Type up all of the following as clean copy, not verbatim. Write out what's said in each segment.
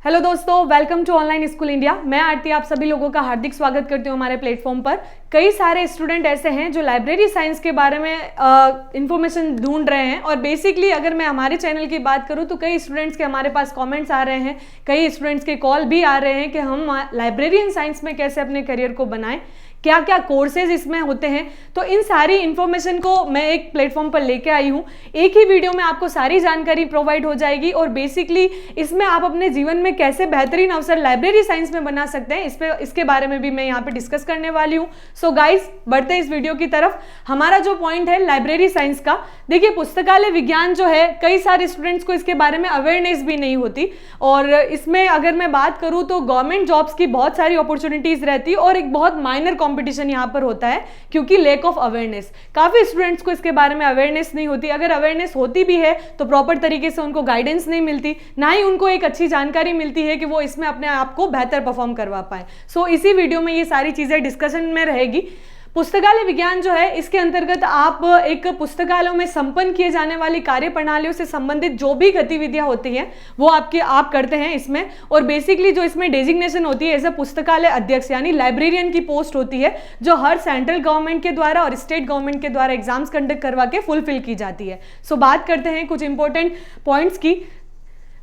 Hello दोस्तों, welcome to online school India. मैं आरती आप सभी लोगों का हार्दिक स्वागत करती हूँ हमारे प्लेटफॉर्म पर। कई सारे स्टूडेंट ऐसे हैं जो लाइब्रेरी साइंस के बारे में इंफॉर्मेशन ढूंढ रहे हैं और बेसिकली अगर मैं हमारे चैनल की बात करूँ तो कई स्टूडेंट्स के हमारे पास कमेंट्स आ रहे हैं, कई स्टूडेंट्स के कॉल भी आ रहे हैं कि हम लाइब्रेरियन साइंस में कैसे अपने करियर को बनाएं, क्या क्या कोर्सेज इसमें होते हैं। तो इन सारी इन्फॉर्मेशन को मैं एक प्लेटफॉर्म पर लेके आई हूँ। एक ही वीडियो में आपको सारी जानकारी प्रोवाइड हो जाएगी और बेसिकली इसमें आप अपने जीवन में कैसे बेहतरीन अवसर लाइब्रेरी साइंस में बना सकते हैं इसके बारे में भी मैं यहाँ पे डिस्कस करने वाली हूँ। सो गाइज, बढ़ते हैं इस वीडियो की तरफ। हमारा जो पॉइंट है लाइब्रेरी साइंस का, देखिए पुस्तकालय विज्ञान जो है कई सारे स्टूडेंट्स को इसके बारे में अवेयरनेस भी नहीं होती और इसमें अगर मैं बात करूँ तो गवर्नमेंट जॉब्स की बहुत सारी अपॉर्चुनिटीज रहती है और एक बहुत माइनर कंपटीशन यहाँ पर होता है क्योंकि लैक ऑफ अवेयरनेस। काफी स्टूडेंट्स को इसके बारे में अवेयरनेस नहीं होती, अगर अवेयरनेस होती भी है तो प्रॉपर तरीके से उनको गाइडेंस नहीं मिलती, ना ही उनको एक अच्छी जानकारी मिलती है कि वो इसमें अपने आप को बेहतर परफॉर्म करवा पाए। सो इसी वीडियो में ये सारी चीजें डिस्कशन में रहेगी। पुस्तकालय विज्ञान जो है इसके अंतर्गत आप एक पुस्तकालयों में संपन्न किए जाने वाली कार्य प्रणालियों से संबंधित जो भी गतिविधियां होती हैं वो आप करते हैं इसमें। और बेसिकली जो इसमें डेजिग्नेशन होती है एज अ पुस्तकालय अध्यक्ष यानी लाइब्रेरियन की पोस्ट होती है जो हर सेंट्रल गवर्नमेंट के द्वारा और स्टेट गवर्नमेंट के द्वारा एग्जाम्स कंडक्ट करवा के फुलफिल की जाती है। सो बात करते हैं कुछ इंपॉर्टेंट पॉइंट्स की।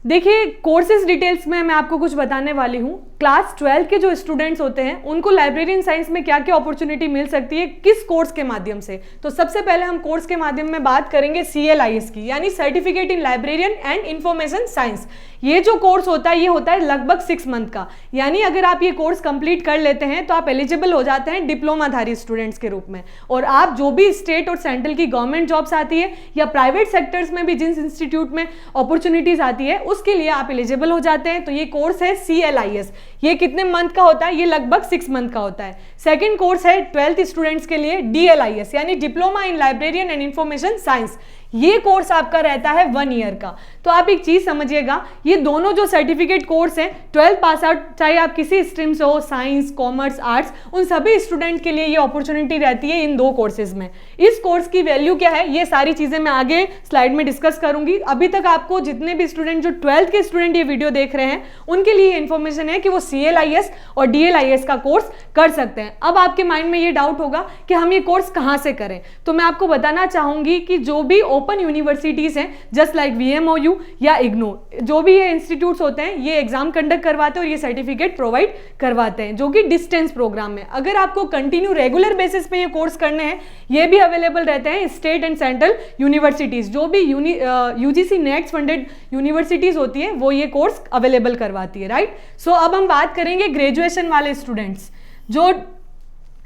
देखिए कोर्सेज डिटेल्स में मैं आपको कुछ बताने वाली हूँ। क्लास 12 के जो स्टूडेंट्स होते हैं उनको लाइब्रेरियन साइंस में क्या क्या अपॉर्चुनिटी मिल सकती है, किस कोर्स के माध्यम से। तो सबसे पहले हम कोर्स के माध्यम में बात करेंगे CLIS की, यानी certificate in librarian and information science. ये जो कोर्स होता है ये होता है लगभग 6 मंथ का, यानी अगर आप ये कोर्स कंप्लीट कर लेते हैं तो आप एलिजिबल हो जाते हैं डिप्लोमाधारी स्टूडेंट्स के रूप में। और आप जो भी स्टेट और सेंट्रल की गवर्नमेंट जॉब्स आती है या प्राइवेट सेक्टर्स में भी जिस इंस्टीट्यूट में अपॉर्चुनिटीज आती है उसके लिए आप एलिजिबल हो जाते हैं। तो ये कोर्स है CLIS। ये कितने मंथ का होता है? ये लगभग 6 मंथ का होता है। सेकेंड कोर्स है 12th स्टूडेंट्स के लिए DLIS यानी diploma in librarian and information science. ये कोर्स आपका रहता है 1 ईयर का। तो आप एक चीज समझिएगा, ये दोनों जो सर्टिफिकेट कोर्स हैं 12 पास आउट चाहे आप किसी स्ट्रीम से हो, साइंस, कॉमर्स, आर्ट्स, उन सभी स्टूडेंट के लिए ये अपॉर्चुनिटी रहती है इन दो कोर्सेज में। इस कोर्स की वैल्यू क्या है ये सारी चीजें मैं आगे स्लाइड में डिस्कस करूंगी। अभी तक आपको जितने भी स्टूडेंट जो 12th के स्टूडेंट ये वीडियो देख रहे हैं उनके लिए इंफॉर्मेशन है कि वो CLIS और DLIS का कोर्स कर सकते हैं। अब आपके माइंड में ये डाउट होगा कि हम ये कोर्स कहां से करें, तो मैं आपको बताना चाहूंगी कि जो भी ओपन यूनिवर्सिटीज हैं जस्ट लाइक VMOU या IGNOU, जो भी ये इंस्टीट्यूट्स होते हैं ये एग्जाम कंडक्ट करवाते हैं और ये सर्टिफिकेट प्रोवाइड करवाते हैं जो कि डिस्टेंस प्रोग्राम में। अगर आपको कंटिन्यू रेगुलर बेसिस पे ये कोर्स करने हैं ये भी अवेलेबल रहते हैं स्टेट एंड सेंट्रल यूनिवर्सिटीज, जो भी UGC नेट फंडेड यूनिवर्सिटीज होती है वो ये कोर्स अवेलेबल करवाती है, राइट। सो अब हम बात करेंगे ग्रेजुएशन वाले स्टूडेंट्स जो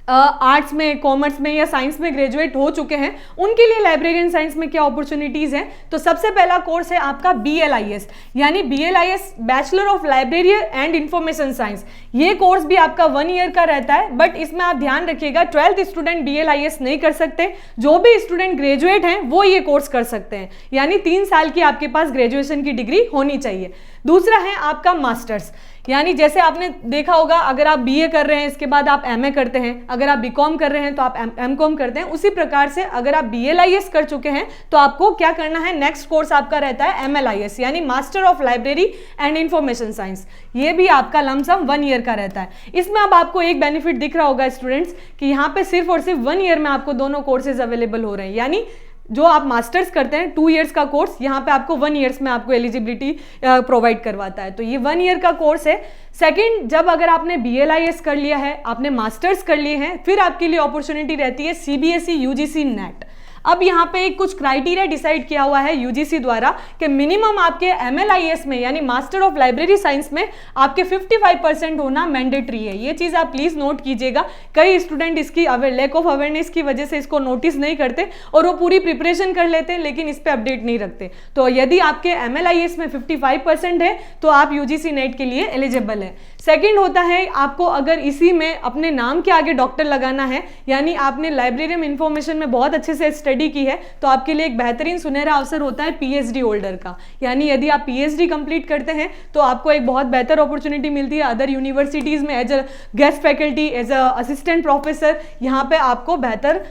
आर्ट्स में, कॉमर्स में या साइंस में ग्रेजुएट हो चुके हैं, उनके लिए लाइब्रेरियन साइंस में क्या अपॉर्चुनिटीज हैं। तो सबसे पहला कोर्स है आपका BLIS यानी BLIS bachelor of library and information science. ये कोर्स भी आपका 1 ईयर का रहता है, बट इसमें आप ध्यान रखिएगा 12th स्टूडेंट BLIS नहीं कर सकते, जो भी स्टूडेंट ग्रेजुएट हैं वो ये कोर्स कर सकते हैं, यानी 3 साल की आपके पास ग्रेजुएशन की डिग्री होनी चाहिए। दूसरा है आपका मास्टर्स, यानी जैसे आपने देखा होगा अगर आप BA कर रहे हैं इसके बाद आप MA करते हैं, अगर आप BCom कर रहे हैं तो आप MCom करते हैं, उसी प्रकार से अगर आप BLIS कर चुके हैं तो आपको क्या करना है, नेक्स्ट कोर्स आपका रहता है MLIS यानी master of library and information science. ये भी आपका लमसम 1 ईयर का रहता है। इसमें अब आपको एक बेनिफिट दिख रहा होगा स्टूडेंट्स कि यहाँ पे सिर्फ और सिर्फ 1 ईयर में आपको दोनों कोर्सेज अवेलेबल हो रहे हैं, यानी जो आप मास्टर्स करते हैं 2 इयर्स का कोर्स यहाँ पे आपको 1 ईयर्स में आपको एलिजिबिलिटी प्रोवाइड करवाता है। तो ये 1 ईयर का कोर्स है। सेकंड, जब अगर आपने BLIS कर लिया है, आपने मास्टर्स कर लिए हैं, फिर आपके लिए अपॉर्चुनिटी रहती है CBSE UGC नेट। अब यहाँ पे कुछ क्राइटेरिया डिसाइड किया हुआ है UGC द्वारा कि मिनिमम आपके MLIS में यानी मास्टर ऑफ लाइब्रेरी साइंस में आपके 55% होना मैंडेटरी है। ये चीज़ आप प्लीज़ नोट कीजिएगा। कई स्टूडेंट इसकी लैक ऑफ अवेयरनेस की वजह से इसको नोटिस नहीं करते और वो पूरी प्रिपरेशन कर लेते हैं लेकिन इस पर अपडेट नहीं रखते। तो यदि आपके MLIS में 55% है तो आप UGC नेट के लिए एलिजिबल है। सेकेंड होता है आपको अगर इसी में अपने नाम के आगे डॉक्टर लगाना है, यानी आपने लाइब्रेरियन इंफॉर्मेशन में बहुत अच्छे से स्टडी की है, तो आपके लिए एक बेहतरीन सुनहरा अवसर होता है PhD होल्डर का। यानी यदि आप PhD कंप्लीट करते हैं तो आपको एक बहुत बेहतर अपॉर्चुनिटी मिलती है अदर यूनिवर्सिटीज में as a guest faculty, as a assistant professor. यहाँ पे आपको बेहतर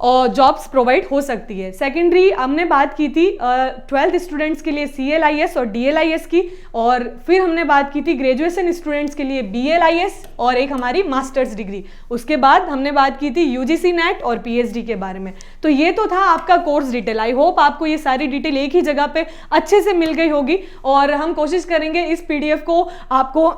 और जॉब्स प्रोवाइड हो सकती है। सेकेंडरी हमने बात की थी 12th स्टूडेंट्स के लिए CLIS और DLIS की, और फिर हमने बात की थी ग्रेजुएशन स्टूडेंट्स के लिए BLIS और एक हमारी मास्टर्स डिग्री। उसके बाद हमने बात की थी UGC NET और PhD के बारे में। तो ये तो था आपका कोर्स डिटेल। आई होप आपको ये सारी डिटेल एक ही जगह पे अच्छे से मिल गई होगी, और हम कोशिश करेंगे इस PDF को आपको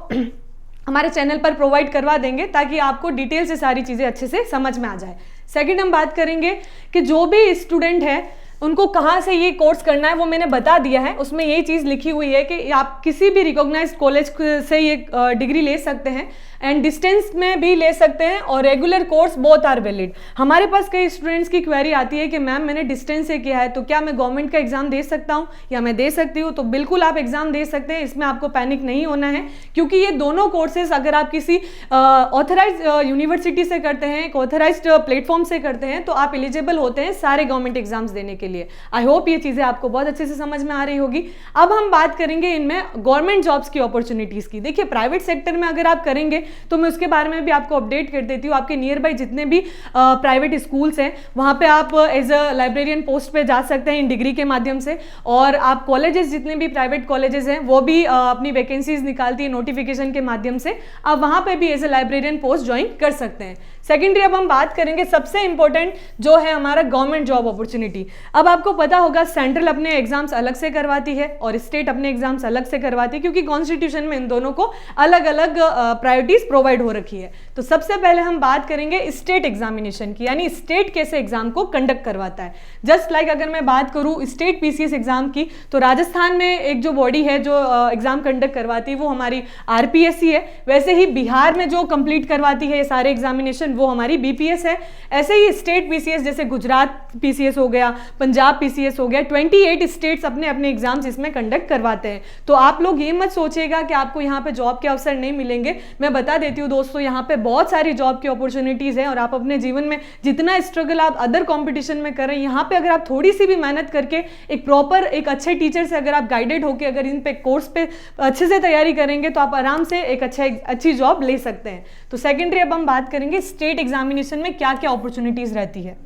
हमारे चैनल पर प्रोवाइड करवा देंगे ताकि आपको डिटेल से सारी चीज़ें अच्छे से समझ में आ जाए। सेकंड हम बात करेंगे कि जो भी स्टूडेंट है उनको कहाँ से ये कोर्स करना है वो मैंने बता दिया है। उसमें यही चीज़ लिखी हुई है कि आप किसी भी रिकॉग्नाइज्ड कॉलेज से ये डिग्री ले सकते हैं, एंड डिस्टेंस में भी ले सकते हैं, और regular course both are valid. हमारे पास कई स्टूडेंट्स की क्वेरी आती है कि मैम मैंने डिस्टेंस से किया है तो क्या मैं गवर्नमेंट का एग्जाम दे सकता हूँ या मैं दे सकती हूँ? तो बिल्कुल आप एग्जाम दे सकते हैं, इसमें आपको पैनिक नहीं होना है, क्योंकि ये दोनों कोर्सेज अगर आप किसी ऑथराइज यूनिवर्सिटी से करते हैं, एक ऑथराइज प्लेटफॉर्म से करते हैं, तो आप एलिजिबल होते हैं सारे गवर्नमेंट एग्जाम्स देने के लिए। आई होप ये चीज़ें आपको बहुत अच्छे से समझ में आ रही होगी। अब हम बात करेंगे इनमें गवर्नमेंट जॉब्स की अपॉर्चुनिटीज़ की। देखिए, प्राइवेट सेक्टर में अगर आप करेंगे तो मैं उसके बारे में भी आपको अपडेट कर देती हूँ। आपके नियर बाई जितने भी प्राइवेट स्कूल्स हैं वहाँ पे आप एज अ लाइब्रेरियन पोस्ट पे जा सकते हैं इन डिग्री के माध्यम से, और आप कॉलेजेस जितने भी प्राइवेट कॉलेजेस हैं वो भी अपनी वैकेंसीज निकालती है नोटिफिकेशन के माध्यम से, आप वहाँ पे भी as a librarian post join कर सकते हैं। सेकेंडरी अब हम बात करेंगे सबसे इंपॉर्टेंट जो है हमारा गवर्नमेंट जॉब अपॉर्चुनिटी। अब आपको पता होगा सेंट्रल अपने एग्जाम्स अलग से करवाती है और स्टेट अपने एग्जाम्स अलग से करवाती है, क्योंकि कॉन्स्टिट्यूशन में इन दोनों को अलग अलग प्रायोरिटीज प्रोवाइड हो रखी है। तो सबसे पहले हम बात करेंगे स्टेट एग्जामिनेशन की, यानी स्टेट कैसे एग्जाम को कंडक्ट करवाता है। जस्ट लाइक अगर मैं बात करूं स्टेट PCS एग्जाम की, तो राजस्थान में एक जो बॉडी है जो एग्जाम कंडक्ट करवाती है वो हमारी RPSC है। वैसे ही बिहार में जो कंप्लीट करवाती है ये सारे एग्जामिनेशन वो हमारी BPS है। ऐसे ही स्टेट PCS जैसे गुजरात PCS हो गया, पंजाब PCS हो गया, 28 स्टेट्स अपने अपने एग्जाम्स इसमें कंडक्ट करवाते हैं। तो आप लोग ये मत सोचिएगा कि आपको यहाँ पे जॉब के अवसर नहीं मिलेंगे। मैं बता देती हूँ दोस्तों, यहाँ पे बहुत सारी जॉब की अपॉर्चुनिटीज़ हैं, और आप अपने जीवन में जितना स्ट्रगल आप अदर कंपटीशन में करें, यहाँ पे अगर आप थोड़ी सी भी मेहनत करके एक प्रॉपर एक अच्छे टीचर से अगर आप गाइडेड होकर अगर इन पे कोर्स पे अच्छे से तैयारी करेंगे तो आप आराम से एक अच्छी जॉब ले सकते हैं। तो सेकेंडरी अब हम बात करेंगे स्टेट एग्जामिनेशन में क्या क्या अपॉर्चुनिटीज़ रहती है।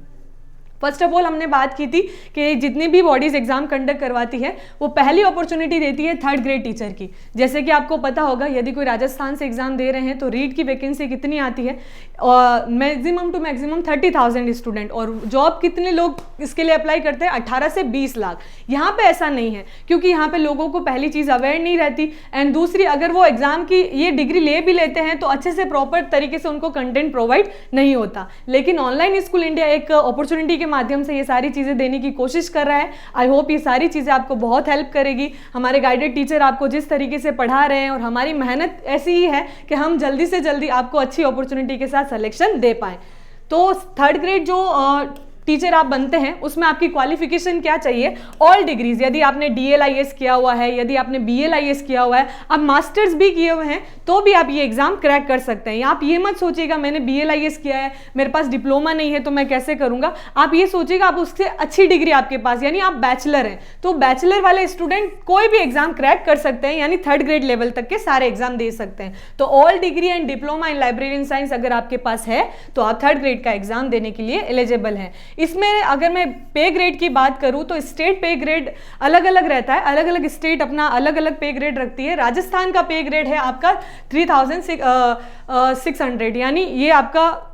फर्स्ट ऑफ ऑल हमने बात की थी कि जितनी भी बॉडीज एग्जाम कंडक्ट करवाती है वो पहली अपॉर्चुनिटी देती है 3rd ग्रेड टीचर की। जैसे कि आपको पता होगा यदि कोई राजस्थान से एग्जाम दे रहे हैं तो रीड की वैकेंसी कितनी आती है, मैक्सिमम टू मैक्सिमम 30,000 स्टूडेंट, और जॉब कितने लोग इसके लिए अप्लाई करते हैं 18 से 20 लाख। यहाँ पे ऐसा नहीं है, क्योंकि यहाँ पे लोगों को पहली चीज़ अवेयर नहीं रहती, एंड दूसरी अगर वो एग्जाम की ये डिग्री ले भी लेते हैं तो अच्छे से प्रॉपर तरीके से उनको कंटेंट प्रोवाइड नहीं होता। लेकिन ऑनलाइन स्कूल इंडिया एक अपॉर्चुनिटी के माध्यम से ये सारी चीज़ें देने की कोशिश कर रहा है। आई होप ये सारी चीज़ें आपको बहुत हेल्प करेगी। हमारे गाइडेड टीचर आपको जिस तरीके से पढ़ा रहे हैं और हमारी मेहनत ऐसी ही है कि हम जल्दी से जल्दी आपको अच्छी अपॉर्चुनिटी के साथ सिलेक्शन दे पाएँ। तो 3rd ग्रेड जो टीचर आप बनते हैं उसमें आपकी क्वालिफिकेशन क्या चाहिए, ऑल डिग्रीज। यदि आपने DLIS किया हुआ है, यदि आपने BLIS किया हुआ है, आप मास्टर्स भी किए हुए हैं तो भी आप ये एग्जाम क्रैक कर सकते हैं। आप ये मत सोचिएगा मैंने BLIS किया है, मेरे पास डिप्लोमा नहीं है तो मैं कैसे करूंगा। आप ये सोचिएगा आप उससे अच्छी डिग्री आपके पास, यानी आप बैचलर हैं, तो बैचलर वाले स्टूडेंट कोई भी एग्जाम क्रैक कर सकते हैं, यानी 3rd ग्रेड लेवल तक के सारे एग्जाम दे सकते हैं। तो all degree and diploma in librarian science अगर आपके पास है तो आप 3rd ग्रेड का एग्जाम देने के लिए एलिजिबल हैं। इसमें अगर मैं पे ग्रेड की बात करूं तो स्टेट पे ग्रेड अलग अलग रहता है, अलग अलग स्टेट अपना अलग अलग पे ग्रेड रखती है। राजस्थान का पे ग्रेड है आपका 3600, यानी ये आपका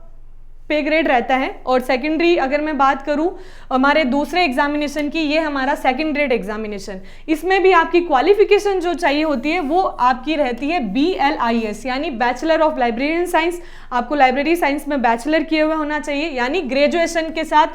पे ग्रेड रहता है। और सेकेंडरी अगर मैं बात करूं हमारे दूसरे एग्जामिनेशन की, ये हमारा 2nd ग्रेड एग्जामिनेशन, इसमें भी आपकी क्वालिफिकेशन जो चाहिए होती है वो आपकी रहती है BLIS, यानी बैचलर ऑफ लाइब्रेरियन साइंस। आपको लाइब्रेरी साइंस में बैचलर किए हुए होना चाहिए, यानी ग्रेजुएशन के साथ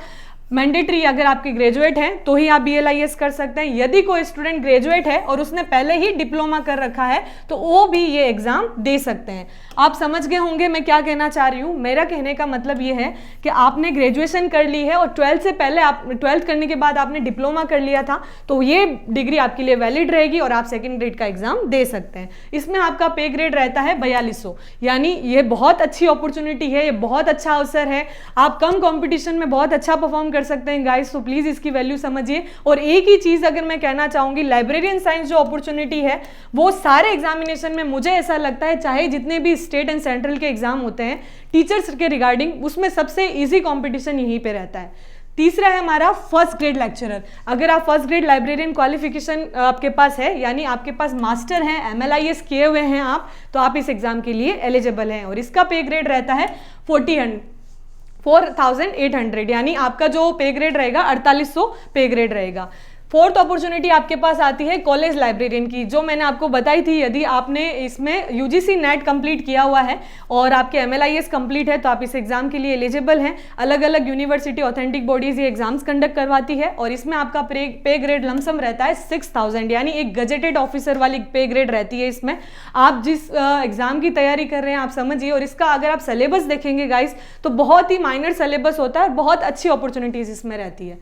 मैंडेटरी अगर आपके ग्रेजुएट हैं तो ही आप BLIS कर सकते हैं। यदि कोई स्टूडेंट ग्रेजुएट है और उसने पहले ही डिप्लोमा कर रखा है तो वो भी ये एग्जाम दे सकते हैं। आप समझ गए होंगे मैं क्या कहना चाह रही हूँ। मेरा कहने का मतलब ये है कि आपने ग्रेजुएशन कर ली है और 12th से पहले आप 12th करने के बाद आपने डिप्लोमा कर लिया था तो ये डिग्री आपके लिए वैलिड रहेगी और आप 2nd ग्रेड का एग्जाम दे सकते हैं। इसमें आपका पे ग्रेड रहता है 4200, यानी ये बहुत अच्छी अपॉर्चुनिटी है, ये बहुत अच्छा अवसर है। आप कम कॉम्पिटिशन में बहुत अच्छा परफॉर्म कर सकते हैं गाइस, तो प्लीज़ इसकी वैल्यू समझिए। और एक ही चीज़ अगर मैं कहना चाहूँगी, लाइब्रेरियन साइंस जो अपॉर्चुनिटी है वो सारे एग्जामिनेशन में मुझे ऐसा लगता है, चाहे जितने भी स्टेट एंड सेंट्रल के एग्जाम होते हैं टीचर्स के रिगार्डिंग, उसमें सबसे ईजी कॉम्पिटिशन यहीं पर रहता है। तीसरा है हमारा फर्स्ट ग्रेड लेक्चरर। अगर आप फर्स्ट ग्रेड लाइब्रेरियन क्वालिफिकेशन आपके पास है, यानी आपके पास मास्टर हैं, MLIS किए हुए हैं आप, तो आप इस एग्जाम के लिए एलिजिबल हैं। और इसका पे ग्रेड रहता है 4800, यानी आपका जो पे ग्रेड रहेगा 4800 पे ग्रेड रहेगा। फोर्थ अपॉर्चुनिटी आपके पास आती है कॉलेज लाइब्रेरियन की, जो मैंने आपको बताई थी। यदि आपने इसमें UGC नेट कंप्लीट किया हुआ है और आपके MLIS कंप्लीट है तो आप इस एग्जाम के लिए एलिजिबल हैं। अलग अलग यूनिवर्सिटी ऑथेंटिक बॉडीज ये एग्जाम्स कंडक्ट करवाती है और इसमें आपका पे ग्रेड लमसम रहता है 6000, यानी एक गजेटेड ऑफिसर वाली पे ग्रेड रहती है। इसमें आप जिस एग्जाम की तैयारी कर रहे हैं आप समझिए। और इसका अगर आप सिलेबस देखेंगे गाइस तो बहुत ही माइनर सिलेबस होता है और बहुत अच्छी अपॉर्चुनिटीज इसमें रहती है।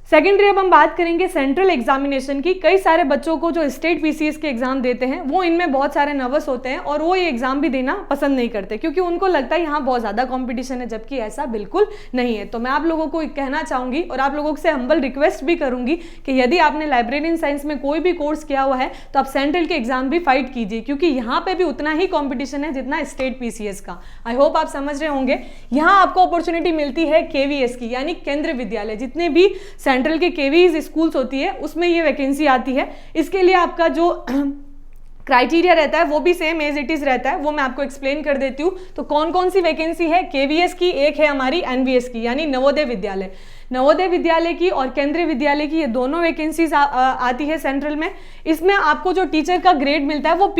सेकेंडरी अब हम बात करेंगे सेंट्रल एग्जामिनेशन की। कई सारे बच्चों को जो स्टेट PCS के एग्जाम देते हैं वो इनमें बहुत सारे नर्वस होते हैं और वो ये एग्जाम भी देना पसंद नहीं करते, क्योंकि उनको लगता है यहाँ बहुत ज़्यादा कंपटीशन है, जबकि ऐसा बिल्कुल नहीं है। तो मैं आप लोगों को कहना चाहूँगी और आप लोगों से हम्बल रिक्वेस्ट भी करूँगी कि यदि आपने लाइब्रेरियन साइंस में कोई भी कोर्स किया हुआ है तो आप सेंट्रल के एग्जाम भी फाइट कीजिए, क्योंकि यहाँ पर भी उतना ही कॉम्पिटिशन है जितना स्टेट PCS का। आई होप आप समझ रहे होंगे। यहाँ आपको अपॉर्चुनिटी मिलती है KVS की, यानी केंद्रीय विद्यालय। जितने भी सेंट्रल के KVS स्कूल्स होती है उसमें ये वैकेंसी आती है। इसके लिए आपका जो क्राइटेरिया रहता है वो भी सेम एज इट इज रहता है, वो मैं आपको एक्सप्लेन कर देती हूँ। तो कौन कौन सी वैकेंसी है KVS की, एक है हमारी NVS की यानी नवोदय विद्यालय। नवोदय विद्यालय की और केंद्रीय विद्यालय की ये दोनों वैकेंसीज आती है सेंट्रल में। इसमें आपको जो टीचर का ग्रेड मिलता है वो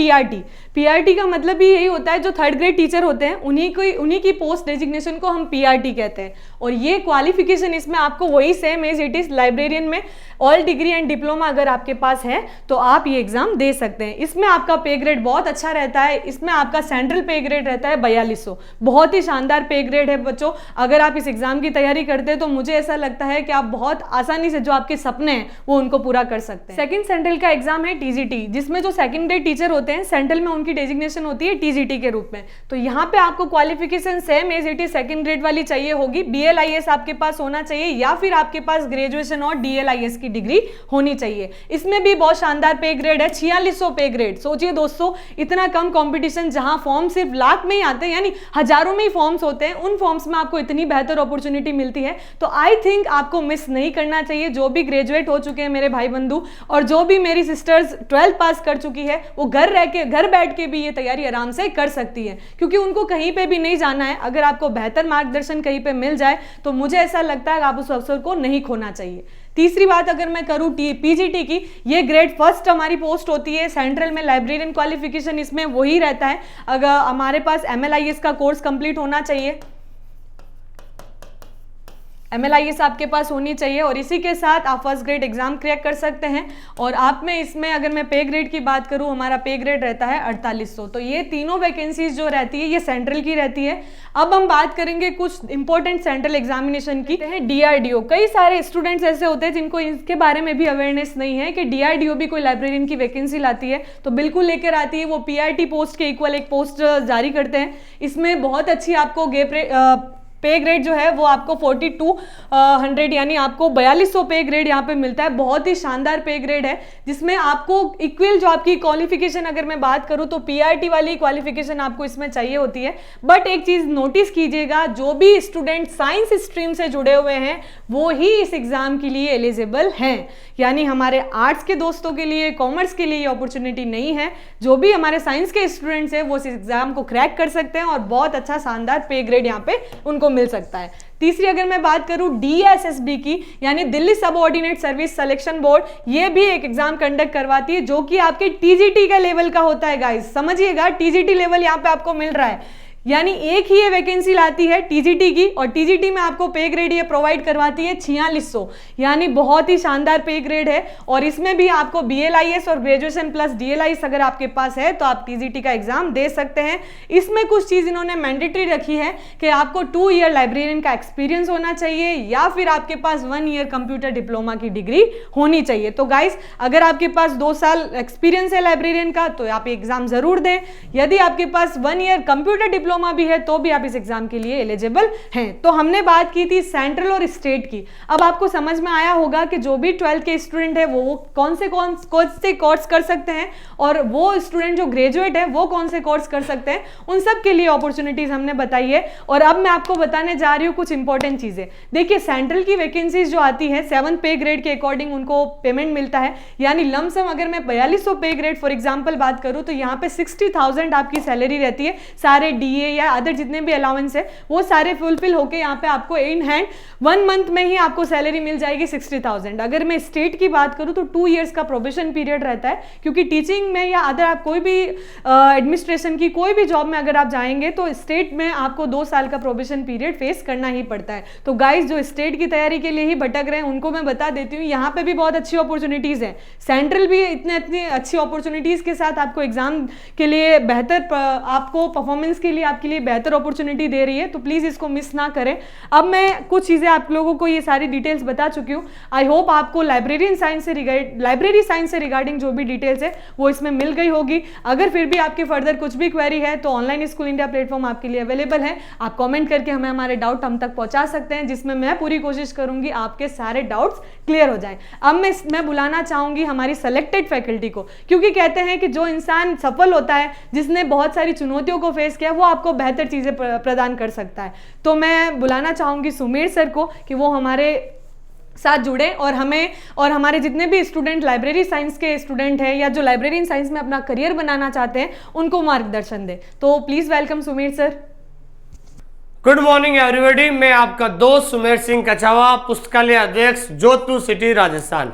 PRT का मतलब भी यही होता है, जो थर्ड ग्रेड टीचर होते हैं उन्हीं की पोस्ट डेजिग्नेशन को हम PRT कहते हैं। और ये क्वालिफिकेशन इसमें आपको वही same as it is librarian में ऑल डिग्री एंड डिप्लोमा अगर आपके पास है तो आप ये एग्जाम दे सकते हैं। इसमें आपका पे ग्रेड बहुत अच्छा रहता है। इसमें आपका सेंट्रल पे ग्रेड रहता है 4200, बहुत ही शानदार पे ग्रेड है बच्चों। अगर आप इस एग्जाम की तैयारी करते हैं तो मुझे ऐसा लगता है कि आप बहुत आसानी से जो आपके सपने हैं वो उनको पूरा कर सकते हैं। सेकंड सेंट्रल का एग्जाम है TGT, जिसमें जो सेकंड ग्रेड टीचर होते हैं सेंट्रल में उनकी डेजिग्नेशन होती है TGT के रूप में। तो यहाँ पे आपको qualification same as it is second grade वाली चाहिए होगी। BLIS आपके पास होना चाहिए या फिर आपके पास ग्रेजुएशन और DLIS की डिग्री होनी चाहिए। इसमें भी बहुत शानदार पे ग्रेड है 4600 पे ग्रेड। सोचिए दोस्तों, इतना कम कंपटीशन, जहां फॉर्म सिर्फ लाख में ही आते हैं, यानी हजारों में ही फॉर्म्स होते हैं, उन फॉर्म्स में आपको इतनी बेहतर अपॉर्चुनिटी मिलती है। तो आई थिंक आपको मिस नहीं करना चाहिए। जो भी ग्रेजुएट हो चुके हैं मेरे भाई बंधु और जो भी मेरी सिस्टर्स 12th पास कर चुकी है, वो घर बैठ के भी ये तैयारी आराम से कर सकती है, क्योंकि उनको कहीं पे भी नहीं जाना है। अगर आपको बेहतर मार्गदर्शन कहीं पे मिल जाए तो मुझे ऐसा लगता है कि आप उस अवसर को नहीं खोना चाहिए। तीसरी बात अगर मैं करूँ PGT की, ये ग्रेड फर्स्ट हमारी पोस्ट होती है सेंट्रल में। लाइब्रेरियन क्वालिफिकेशन इसमें वही रहता है। अगर हमारे पास MLIS का कोर्स कंप्लीट होना चाहिए, MLIS आपके पास होनी चाहिए और इसी के साथ आप फर्स्ट ग्रेड एग्जाम क्रैक कर सकते हैं। और आप में इसमें अगर मैं पे ग्रेड की बात करूं, हमारा पे ग्रेड रहता है 4800। तो ये तीनों वैकेंसीज जो रहती है ये सेंट्रल की रहती है। अब हम बात करेंगे कुछ इंपॉर्टेंट सेंट्रल एग्जामिनेशन की है। DRDO, कई सारे स्टूडेंट्स ऐसे होते हैं जिनको इसके बारे में भी अवेयरनेस नहीं है कि DRDO भी कोई लाइब्रेरियन की वैकेंसी लाती है। तो बिल्कुल लेकर आती है। वो PRT पोस्ट के इक्वल एक पोस्ट जारी करते हैं। इसमें बहुत अच्छी आपको पे ग्रेड जो है वो आपको 4200 यानी आपको 4200 पे ग्रेड यहाँ पे मिलता है। बहुत ही शानदार पे ग्रेड है, जिसमें आपको इक्वल जो आपकी क्वालिफिकेशन अगर मैं बात करूँ तो PRT वाली क्वालिफिकेशन आपको इसमें चाहिए होती है। बट एक चीज़ नोटिस कीजिएगा, जो भी स्टूडेंट साइंस स्ट्रीम से जुड़े हुए हैं वो ही इस एग्ज़ाम के लिए एलिजिबल हैं। यानी हमारे आर्ट्स के दोस्तों के लिए, कॉमर्स के लिए ये अपॉर्चुनिटी नहीं है। जो भी हमारे साइंस के स्टूडेंट्स हैं वो इस एग्ज़ाम को क्रैक कर सकते हैं और बहुत अच्छा शानदार पे ग्रेड यहाँ पे उनको मिल सकता है। तीसरी अगर मैं बात करूं DSSB की, यानी दिल्ली सब ऑर्डिनेट सर्विस सिलेक्शन बोर्ड, ये भी एक एग्जाम कंडक्ट करवाती है जो कि आपके TGT का लेवल का होता है। गाइस समझिएगा, TGT लेवल यहाँ पे आपको मिल रहा है। यानी एक ही ये वैकेंसी लाती है TGT की और TGT में आपको पे ग्रेड ये प्रोवाइड करवाती है 4600, यानी बहुत ही शानदार पे ग्रेड है। और इसमें भी आपको BLIS और ग्रेजुएशन प्लस DLIS अगर आपके पास है तो आप TGT का एग्जाम दे सकते हैं। इसमें कुछ चीज़ इन्होंने मैंडेटरी रखी है कि आपको 2 ईयर लाइब्रेरियन का एक्सपीरियंस होना चाहिए या फिर आपके पास 1 ईयर कंप्यूटर डिप्लोमा की डिग्री होनी चाहिए। तो गाइस, अगर आपके पास 2 साल एक्सपीरियंस है लाइब्रेरियन का तो आप एग्जाम जरूर दें। यदि आपके पास 1 ईयर कंप्यूटर डिप्लोमा डिप्लोमा भी है तो भी आप इस एग्जाम के लिए एलिजिबल हैं। तो हमने बात की थी सेंट्रल और स्टेट की। अब आपको समझ में आया होगा कि जो भी 12th के स्टूडेंट है वो कौन से कोर्स कर सकते हैं और वो स्टूडेंट जो ग्रेजुएट है वो कौन से कोर्स कर सकते हैं, उन सब के लिए अपॉर्चुनिटीज हमने बताई है। और अब मैं आपको बताने जा रही हूँ कुछ इंपॉर्टेंट चीजें। देखिए, सेंट्रल की वैकेंसीज जो आती है 7 पे ग्रेड के अकॉर्डिंग उनको पेमेंट मिलता है, यानी लमसम अगर मैं 4200 पे ग्रेड फॉर एग्जांपल बात करूं तो यहाँ पे 60,000 आपकी सैलरी रहती है। सारे डीए या अदर जितने भी अलाउंस है वो सारे फुलफिल होके यहाँ पे आपको इन हैंड 1 मंथ में ही आपको सैलरी मिल जाएगी 60,000। अगर मैं स्टेट की बात करूं तो 2 इयर्स का प्रोबेशन पीरियड रहता है, क्योंकि टीचिंग में या अदर आप कोई भी एडमिनिस्ट्रेशन की कोई भी जॉब में अगर आप जाएंगे तो स्टेट में आपको 2 साल का प्रोबेशन पीरियड फेस करना ही पड़ता है। तो गाइज जो स्टेट की तैयारी के लिए ही भटक रहे हैं उनको मैं बता देती हूँ, यहाँ पे भी बहुत अच्छी अपॉर्चुनिटीज है। सेंट्रल भी इतनी अच्छी अपॉर्चुनिटीज के साथ आपको एग्जाम के लिए बेहतर आपको परफॉर्मेंस के लिए आपके लिए बेहतर अपॉर्चुनिटी दे रही है, तो प्लीज इसको मिस ना करें। अब मैं कुछ चीजें आप लोगों को ये सारी डिटेल्स बता चुकी हूँ। आई होप आपको लाइब्रेरी साइंस से रिगार्डिंग जो भी डिटेल्स है वो इसमें मिल गई होगी। अगर फिर भी आपके फर्दर कुछ भी क्वेरी है तो ऑनलाइन स्कूल इंडिया प्लेटफॉर्म आपके लिए अवेलेबल है। आप कमेंट करके हमें हमारे डाउट हम तक पहुंचा सकते हैं, जिसमें मैं पूरी कोशिश करूंगी आपके सारे डाउट्स क्लियर हो जाएं। अब मैं बुलाना चाहूंगी हमारी सेलेक्टेड फैकल्टी को, क्योंकि कहते हैं कि जो इंसान सफल होता है, जिसने बहुत सारी चुनौतियों को फेस किया, वो आपको बेहतर चीजें प्रदान कर सकता है। तो मैं बुलाना चाहूंगी सुमेर सर को कि वो हमारे साथ जुड़े और हमारे जितने भी स्टूडेंट लाइब्रेरी साइंस के स्टूडेंट हैं या जो लाइब्रेरी साइंस में अपना करियर बनाना चाहते हैं उनको मार्गदर्शन दें। तो please welcome Sumer sir. Good morning everybody, मैं आपका दोस्त सुमेर सिंह कछावा, पुस्तकालय अध्यक्ष, जोधपुर सिटी, राजस्थान।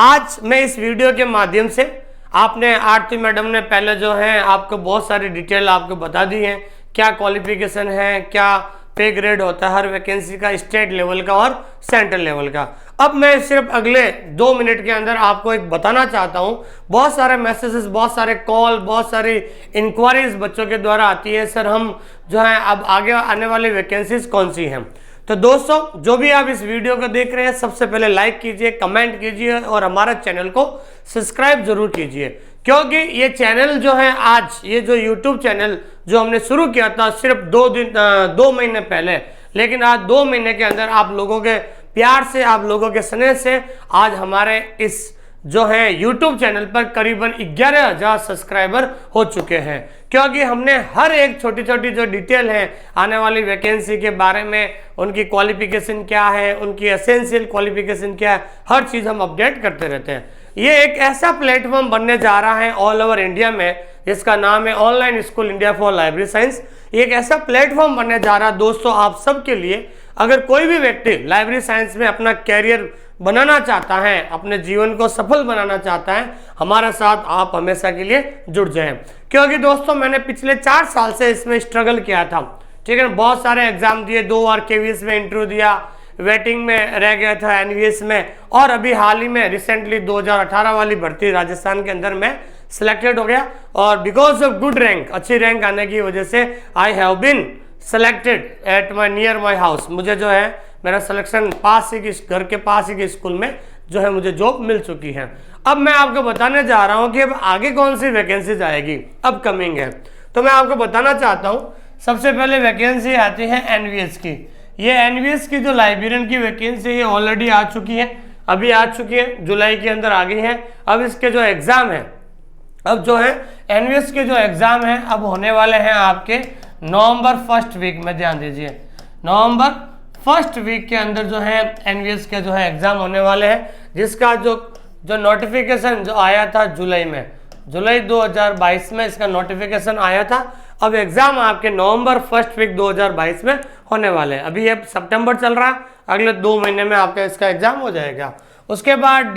आज मैं इस वीडियो के माध्यम से, आपने आरती मैडम ने पहले जो है आपको बहुत सारी डिटेल आपको बता दी है, क्या क्वालिफिकेशन है, क्या पे ग्रेड होता है हर वैकेंसी का, स्टेट लेवल का और सेंट्रल लेवल का। अब मैं सिर्फ अगले 2 मिनट के अंदर आपको एक बताना चाहता हूँ। बहुत सारे मैसेजेस, बहुत सारे कॉल, बहुत सारी इंक्वायरीज बच्चों के द्वारा आती है, सर हम जो है अब आगे आने वाली वैकेंसीज कौन सी हैं। तो दोस्तों, जो भी आप इस वीडियो को देख रहे हैं, सबसे पहले लाइक कीजिए, कमेंट कीजिए और हमारा चैनल को सब्सक्राइब जरूर कीजिए, क्योंकि ये चैनल जो है आज ये जो यूट्यूब चैनल जो हमने शुरू किया था सिर्फ 2 महीने पहले, लेकिन आज 2 महीने के अंदर आप लोगों के प्यार से, आप लोगों के स्नेह से आज हमारे इस जो है यूट्यूब चैनल पर करीबन 11,000 सब्सक्राइबर हो चुके हैं, क्योंकि हमने हर एक छोटी छोटी जो डिटेल है आने वाली वैकेंसी के बारे में, उनकी क्वालिफिकेशन क्या है, उनकी एसेंशियल क्वालिफिकेशन क्या है, हर चीज़ हम अपडेट करते रहते हैं। ये एक ऐसा प्लेटफॉर्म बनने जा रहा है ऑल ओवर इंडिया में, जिसका नाम है online school India for library science. एक ऐसा प्लेटफॉर्म बनने जा रहा है दोस्तों आप सबके लिए। अगर कोई भी व्यक्ति लाइब्रेरी साइंस में अपना कैरियर बनाना चाहता है, अपने जीवन को सफल बनाना चाहता है, हमारे साथ आप हमेशा के लिए जुड़ जाएं, क्योंकि दोस्तों मैंने पिछले 4 साल से इसमें स्ट्रगल किया था, ठीक है। बहुत सारे एग्जाम दिए, 2 बार KVS में इंटरव्यू दिया, वेटिंग में रह गया था NVS में, और अभी हाल ही में रिसेंटली 2018 वाली भर्ती राजस्थान के अंदर मैं सिलेक्टेड हो गया। और बिकॉज ऑफ गुड रैंक, अच्छी रैंक आने की वजह से I have been selected at near my house. मुझे जो है मेरा सिलेक्शन पास ही घर के पास ही के स्कूल में जो है मुझे जॉब मिल चुकी है। अब मैं आपको बताने जा रहा हूं कि अब आगे कौन सी वैकेंसीज आएगी, अब कमिंग है। तो मैं आपको बताना चाहता हूं, सबसे पहले वैकेंसी आती है NVS की। ये NVS की जो लाइब्रेरियन की वैकेंसी है ऑलरेडी आ चुकी है, अभी आ चुकी है, जुलाई के अंदर आ गई है। अब इसके जो एग्जाम है, अब जो है NVS के जो एग्जाम है अब होने वाले हैं आपके नवंबर 1st वीक में। ध्यान दीजिए, नवंबर 1st वीक के अंदर जो है NVS के जो है एग्जाम होने वाले हैं, जिसका जो नोटिफिकेशन जो आया था जुलाई में, जुलाई 2022 में इसका नोटिफिकेशन आया था। अब एग्जाम आपके नवंबर 1st वीक 2022 में होने वाले हैं। अभी ये सितंबर चल रहा है, अगले 2 महीने में आपका इसका एग्जाम हो जाएगा। उसके बाद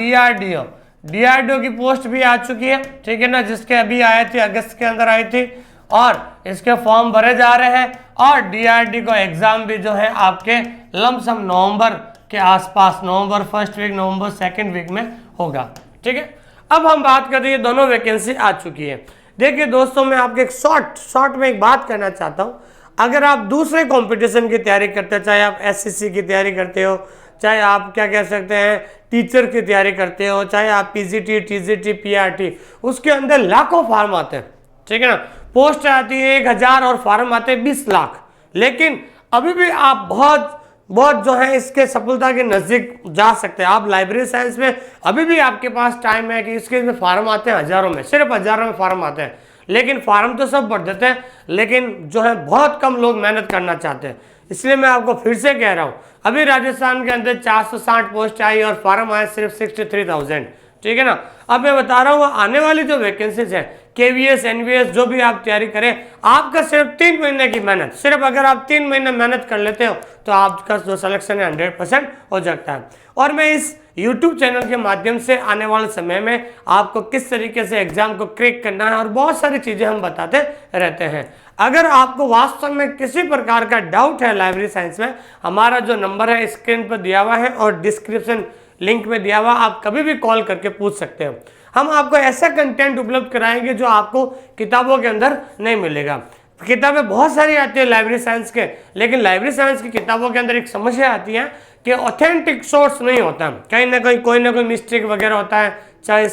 DRDO की पोस्ट भी आ चुकी है, ठीक है ना, जिसके अभी आए थे, अगस्त के अंदर आई थी, और इसके फॉर्म भरे जा रहे हैं। और DRD का एग्जाम भी जो है आपके लमसम नवंबर के आसपास, नवंबर 1st वीक, नवंबर 2nd वीक में होगा, ठीक है। अब हम बात करते हैं, दोनों वैकेंसी आ चुकी है। देखिए दोस्तों, मैं आपके एक शॉर्ट में एक बात करना चाहता हूँ। अगर आप दूसरे कंपटीशन की तैयारी करते हो, चाहे आप SSC की तैयारी करते हो, चाहे आप क्या कह सकते हैं टीचर की तैयारी करते हो, चाहे आप PGT, TGT, PRT, उसके अंदर लाखों फार्म आते हैं, ठीक है ना। पोस्ट आती है 1000 और फॉर्म आते हैं 20 लाख, लेकिन अभी भी आप बहुत जो है इसके सफलता के नजदीक जा सकते हैं। आप लाइब्रेरी साइंस में अभी भी आपके पास टाइम है कि इसके में फॉर्म आते हैं हजारों में, सिर्फ हजारों में फॉर्म आते हैं, लेकिन फॉर्म तो सब भर देते हैं, लेकिन जो है बहुत कम लोग मेहनत करना चाहते हैं। इसलिए मैं आपको फिर से कह रहा हूँ, अभी राजस्थान के अंदर 460 पोस्ट आई और फॉर्म आए सिर्फ 63,000, ठीक है ना। अब मैं बता रहा हूँ आने वाली जो वैकेंसीज है, KVS NVS जो भी आप तैयारी करें, आपका सिर्फ 3 महीने की मेहनत, सिर्फ अगर आप 3 महीने मेहनत कर लेते हो तो आपका जो सिलेक्शन है 100% हो जाता है। और मैं इस YouTube चैनल के माध्यम से आने वाले समय में आपको किस तरीके से एग्जाम को क्रैक करना है और बहुत सारी चीजें हम बताते रहते हैं। अगर आपको वास्तव में किसी प्रकार का डाउट है लाइब्रेरी साइंस में, हमारा जो नंबर है स्क्रीन पर दिया हुआ है और डिस्क्रिप्शन लिंक में दिया हुआ, आप कभी भी कॉल करके पूछ सकते हो। हम आपको ऐसा कंटेंट उपलब्ध कराएंगे जो आपको किताबों के अंदर नहीं मिलेगा। किताबें बहुत सारी आती है लाइब्रेरी साइंस के, लेकिन लाइब्रेरी साइंस की किताबों के अंदर एक समस्या आती है कि ऑथेंटिक सोर्स नहीं होता, कहीं ना कहीं कोई ना कोई मिस्टेक वगैरह होता है, चाहे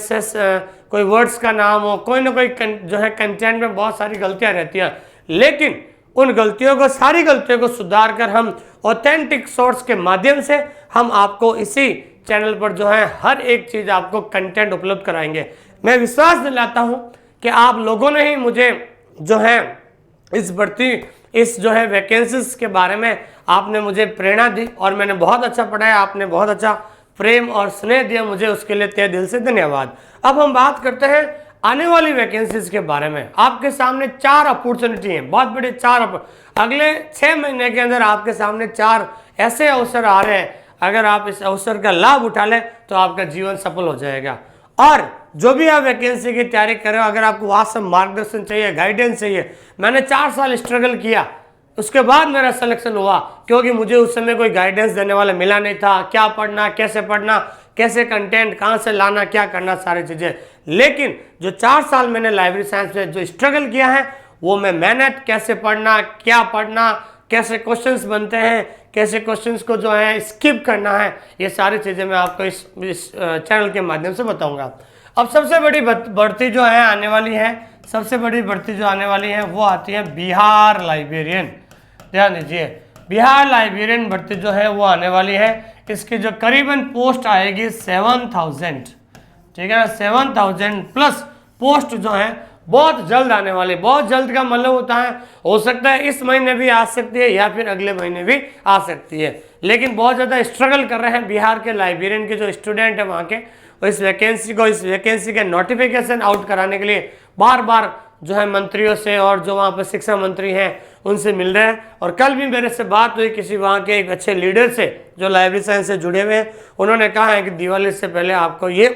कोई वर्ड्स का नाम हो, कोई ना कोई जो है कंटेंट में बहुत सारी गलतियां रहती हैं, लेकिन उन गलतियों को, सारी गलतियों को सुधार कर हम ऑथेंटिक सोर्स के माध्यम से हम आपको इसी चैनल पर जो है हर एक चीज आपको कंटेंट उपलब्ध कराएंगे। मैं विश्वास दिलाता हूं कि आप लोगों ने ही मुझे जो है इस जो है वैकेंसीज के बारे में आपने मुझे प्रेरणा दी और मैंने बहुत अच्छा पढ़ाया, आपने बहुत अच्छा प्रेम और स्नेह दिया मुझे, उसके लिए तहे दिल से धन्यवाद। अब हम बात करते हैं आने वाली वैकेंसीज के बारे में। आपके सामने 4 अपॉर्चुनिटी हैं, बहुत बड़े 4 अगले 6 महीने के अंदर आपके सामने 4 ऐसे अवसर आ रहे हैं। अगर आप इस अवसर का लाभ उठा लें तो आपका जीवन सफल हो जाएगा। और जो भी आप वैकेंसी की तैयारी कर रहे हो, अगर आपको वास्तव मार्गदर्शन चाहिए, गाइडेंस चाहिए, मैंने 4 साल स्ट्रगल किया, उसके बाद मेरा सिलेक्शन हुआ, क्योंकि मुझे उस समय कोई गाइडेंस देने वाला मिला नहीं था, क्या पढ़ना, कैसे कंटेंट कहाँ से लाना, क्या करना, सारी चीज़ें। लेकिन जो 4 साल मैंने लाइब्रेरी साइंस में जो स्ट्रगल किया है, वो मैं मेहनत, कैसे पढ़ना, क्या पढ़ना, कैसे क्वेश्चंस बनते हैं, कैसे क्वेश्चंस को जो है स्किप करना है, ये सारी चीज़ें मैं आपको इस चैनल के माध्यम से बताऊंगा। अब सबसे बड़ी भर्ती जो है आने वाली है, सबसे बड़ी भर्ती जो आने वाली है वो आती है बिहार लाइब्रेरियन। ध्यान दीजिए, बिहार लाइब्रेरियन भर्ती जो है वो आने वाली है। इसकी जो करीबन पोस्ट आएगी 7000, ठीक है ना, 7000 प्लस पोस्ट जो है बहुत जल्द आने वाले। बहुत जल्द का मतलब होता है, हो सकता है इस महीने भी आ सकती है या फिर अगले महीने भी आ सकती है, लेकिन बहुत ज़्यादा स्ट्रगल कर रहे हैं बिहार के लाइब्रेरियन के जो स्टूडेंट है वहाँ के, इस वैकेंसी के नोटिफिकेशन आउट कराने के लिए बार बार जो है मंत्रियों से और जो वहाँ पर शिक्षा मंत्री हैं उनसे मिल रहे हैं। और कल भी मेरे से बात हुई किसी वहाँ के एक अच्छे लीडर से जो लाइब्रेरी साइंस से जुड़े हुए हैं, उन्होंने कहा है कि दिवाली से पहले आपको ये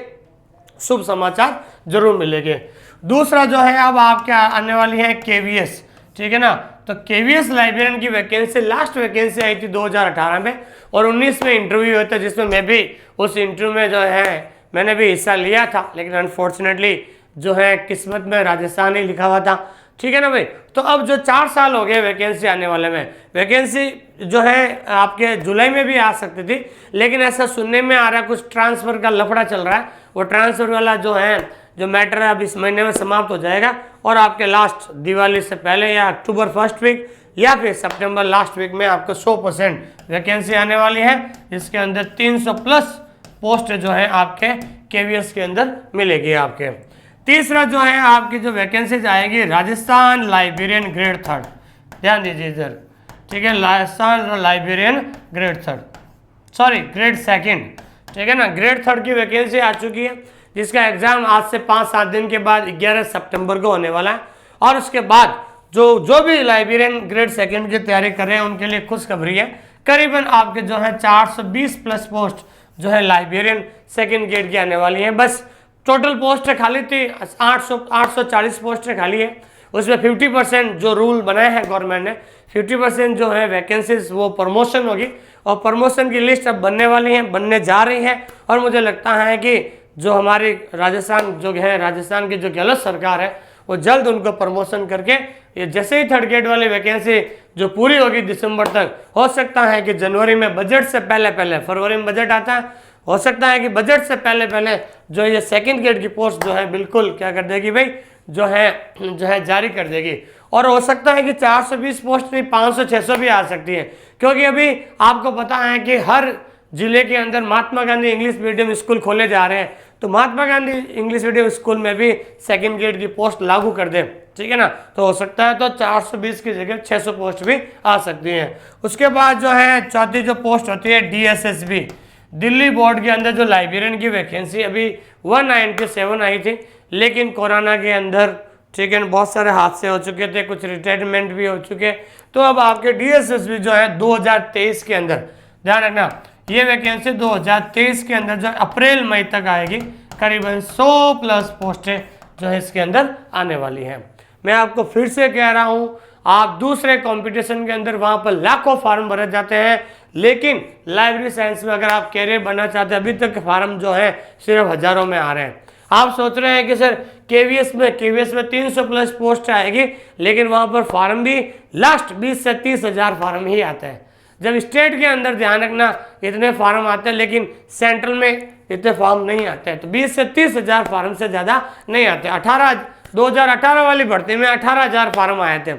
शुभ समाचार जरूर मिलेंगे। दूसरा जो है अब आपके आने वाली है KVS, ठीक है ना। तो KVS लाइब्रेरियन की वैकेंसी, लास्ट वैकेंसी आई थी 2018 में और 19 में इंटरव्यू हुआ था, जिसमें मैं भी उस इंटरव्यू में जो है मैंने भी हिस्सा लिया था, लेकिन अनफॉर्चुनेटली जो है किस्मत में राजस्थान ही लिखा हुआ था, ठीक है ना भाई। तो अब जो 4 साल हो गए वैकेंसी आने वाले में, वैकेंसी जो है आपके जुलाई में भी आ सकती थी, लेकिन ऐसा सुनने में आ रहा है कुछ ट्रांसफ़र का लफड़ा चल रहा है, वो ट्रांसफ़र वाला जो मैटर है अब इस महीने में समाप्त हो जाएगा और आपके लास्ट दिवाली से पहले या अक्टूबर फर्स्ट वीक या फिर सितंबर लास्ट वीक में आपको 100% वैकेंसी आने वाली है, जिसके अंदर 300 प्लस पोस्ट जो है आपके KVS के अंदर मिलेगी आपके। तीसरा जो है आपकी जो वैकेंसीज आएगी राजस्थान लाइब्रेरियन ग्रेड 3, ध्यान दीजिए इधर, ठीक है, राजस्थान लाइब्रेरियन ग्रेड 2, ठीक है ना। ग्रेड 3 की वैकेंसी आ चुकी है, जिसका एग्जाम आज से 5-7 दिन के बाद 11 सितंबर को होने वाला है। और उसके बाद जो भी लाइब्रेरियन ग्रेड 2 की तैयारी कर रहे हैं उनके लिए खुशखबरी है, करीबन आपके जो है 420 प्लस पोस्ट जो है लाइब्रेरियन 2 ग्रेड की आने वाली है। बस टोटल पोस्ट खाली थी 840 पोस्ट खाली है, उसमें 50% जो रूल बनाए हैं गवर्नमेंट ने, 50% जो है वैकेंसीज वो प्रमोशन होगी और प्रमोशन की लिस्ट अब बनने जा रही है। और मुझे लगता है कि जो हमारी राजस्थान की जो गलत सरकार है वो जल्द उनको प्रमोशन करके ये जैसे ही 3rd ग्रेड वाली वैकेंसी जो पूरी होगी दिसंबर तक, हो सकता है कि जनवरी में बजट से पहले फरवरी में बजट आता है, हो सकता है कि बजट से पहले जो ये 2nd ग्रेड की पोस्ट जो है बिल्कुल क्या कर देगी भाई, जो है जारी कर देगी। और हो सकता है कि 420 पोस्ट नहीं 500-600 भी आ सकती है, क्योंकि अभी आपको पता है कि हर जिले के अंदर Mahatma Gandhi English medium school खोले जा रहे हैं। तो Mahatma Gandhi English medium school में भी सेकंड ग्रेड की पोस्ट लागू कर दे, ठीक है ना। तो हो सकता है तो 420 की जगह 600 पोस्ट भी आ सकती हैं। उसके बाद जो है चौथी जो पोस्ट होती है DSSB, दिल्ली बोर्ड के अंदर जो लाइब्रेरियन की वैकेंसी अभी 197 आई थी, लेकिन कोरोना के अंदर, ठीक है, बहुत सारे हादसे हो चुके थे, कुछ रिटायरमेंट भी हो चुके, तो अब आपके DSSB जो है 2023 के अंदर, ध्यान रखना ये वैकेंसी 2023 के अंदर जो अप्रैल मई तक आएगी, करीबन 100 प्लस पोस्टें जो है इसके अंदर आने वाली हैं। मैं आपको फिर से कह रहा हूं, आप दूसरे कंपटीशन के अंदर वहां पर लाखों फार्म भरे जाते हैं, लेकिन लाइब्रेरी साइंस में अगर आप कैरियर बनना चाहते हैं, अभी तक फार्म जो है सिर्फ हजारों में आ रहे हैं। आप सोच रहे हैं कि सर KVS में 300 प्लस पोस्ट आएगी, लेकिन वहां पर फार्म भी लास्ट 20 से 30 हजार फार्म ही आते हैं। जब स्टेट के अंदर ध्यान रखना इतने फार्म आते हैं, लेकिन सेंट्रल में इतने फार्म नहीं आते हैं, तो 20 से 30 हजार फार्म से ज़्यादा नहीं आते। 2018 वाली भर्ती में 18,000 फार्म आए थे,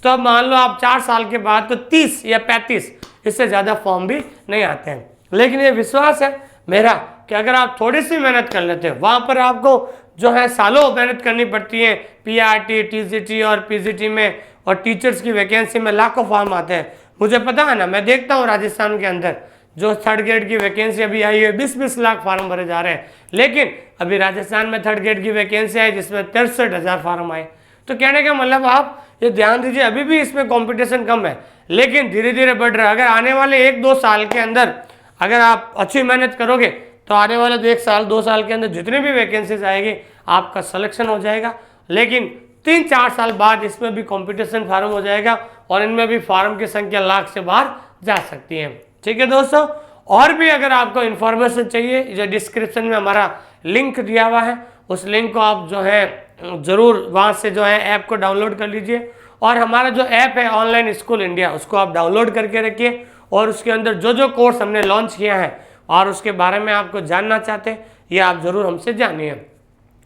तो अब मान लो आप 4 साल के बाद तो 30 या 35, इससे ज़्यादा फॉर्म भी नहीं आते हैं। लेकिन ये विश्वास है मेरा कि अगर आप थोड़ी सी मेहनत कर लेते हैं, वहाँ पर आपको जो है सालों मेहनत करनी पड़ती है, PRT, TCT और PGT में, और टीचर्स की वैकेंसी में लाखों फॉर्म आते हैं। मुझे पता है ना, मैं देखता हूँ राजस्थान के अंदर जो थर्ड ग्रेड की वैकेंसी अभी आई है, 20-20 लाख फार्म भरे जा रहे हैं, लेकिन अभी राजस्थान में थर्ड ग्रेड की वैकेंसी आई जिसमें 63,000 फार्म आए। तो कहने का मतलब आप ये ध्यान दीजिए, अभी भी इसमें कंपटीशन कम है, लेकिन धीरे धीरे बढ़ रहा है। अगर आने वाले 1-2 साल के अंदर अगर आप अच्छी मेहनत करोगे, तो आने वाले 1 साल 2 साल के अंदर जितनी भी वैकेंसीज आएगी आपका सिलेक्शन हो जाएगा। लेकिन 3-4 साल बाद इसमें भी कंपटीशन फार्म हो जाएगा, और इनमें भी फार्म की संख्या लाख से बाहर जा सकती है। ठीक है दोस्तों, और भी अगर आपको इन्फॉर्मेशन चाहिए, जो डिस्क्रिप्शन में हमारा लिंक दिया हुआ है, उस लिंक को आप जो है ज़रूर वहाँ से जो है ऐप को डाउनलोड कर लीजिए। और हमारा जो ऐप है ऑनलाइन स्कूल इंडिया, उसको आप डाउनलोड करके रखिए, और उसके अंदर जो जो कोर्स हमने लॉन्च किया है और उसके बारे में आपको जानना चाहते हैं, ये आप ज़रूर हमसे जानिए।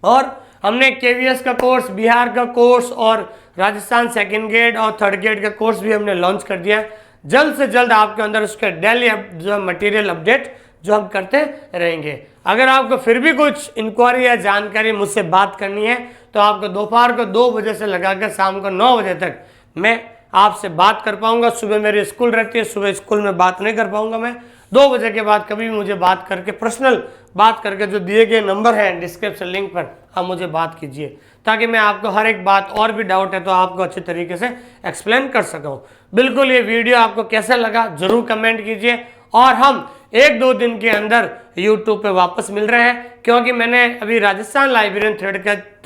और हमने KVS का कोर्स, बिहार का कोर्स और राजस्थान सेकंड ग्रेड और थर्ड ग्रेड का कोर्स भी हमने लॉन्च कर दिया है। जल्द से जल्द आपके अंदर उसके डेली जो मटेरियल अपडेट जो हम करते रहेंगे। अगर आपको फिर भी कुछ इंक्वायरी या जानकारी मुझसे बात करनी है, तो आपको दोपहर को 2 बजे से लगाकर शाम को 9 बजे तक मैं आपसे बात कर पाऊंगा। सुबह मेरी स्कूल रहती है, सुबह स्कूल में बात नहीं कर पाऊंगा मैं। 2 बजे के बाद कभी भी मुझे बात करके, पर्सनल बात करके, जो दिए गए नंबर हैं डिस्क्रिप्शन लिंक पर, आप मुझे बात कीजिए, ताकि मैं आपको हर एक बात, और भी डाउट है तो आपको अच्छे तरीके से एक्सप्लेन कर सकूं। बिल्कुल, ये वीडियो आपको कैसा लगा ज़रूर कमेंट कीजिए। और हम 1-2 दिन के अंदर YouTube पे वापस मिल रहे हैं, क्योंकि मैंने अभी राजस्थान लाइब्रेरियन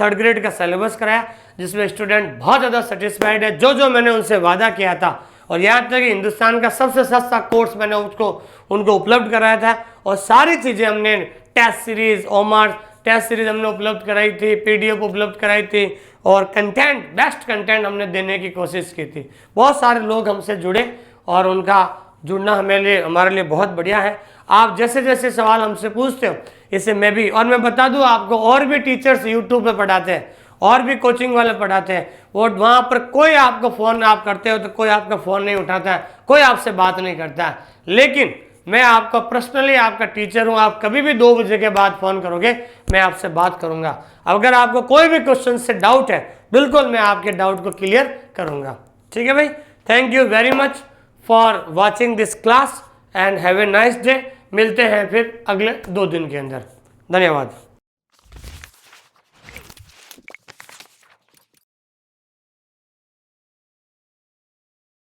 थर्ड ग्रेड का सिलेबस कराया, जिसमें स्टूडेंट बहुत ज़्यादा सेटिस्फाइड है। जो मैंने उनसे वादा किया था, और यहाँ तक कि हिंदुस्तान का सबसे सस्ता कोर्स मैंने उनको उपलब्ध कराया था, और सारी चीज़ें हमने टेस्ट सीरीज, ओमार टेस्ट सीरीज हमने उपलब्ध कराई थी, PDF उपलब्ध कराई थी, और कंटेंट, बेस्ट कंटेंट हमने देने की कोशिश की थी। बहुत सारे लोग हमसे जुड़े, और उनका जुड़ना हमारे लिए बहुत बढ़िया है। आप जैसे जैसे सवाल हमसे पूछते हो, इससे मैं भी, और मैं बता दूं आपको, और भी टीचर्स YouTube पे पढ़ाते हैं, और भी कोचिंग वाले पढ़ाते हैं, वो वहाँ पर कोई आपको फ़ोन आप करते हो तो कोई आपका फ़ोन नहीं उठाता है, कोई आपसे बात नहीं करता है। लेकिन मैं आपका पर्सनली आपका टीचर हूँ, आप कभी भी 2 बजे के बाद फ़ोन करोगे, मैं आपसे बात करूँगा। अगर आपको कोई भी क्वेश्चन से डाउट है, बिल्कुल मैं आपके डाउट को क्लियर करूँगा। ठीक है भाई, thank you very much for watching this class and have a nice day. मिलते हैं फिर अगले 2 दिन के अंदर। धन्यवाद।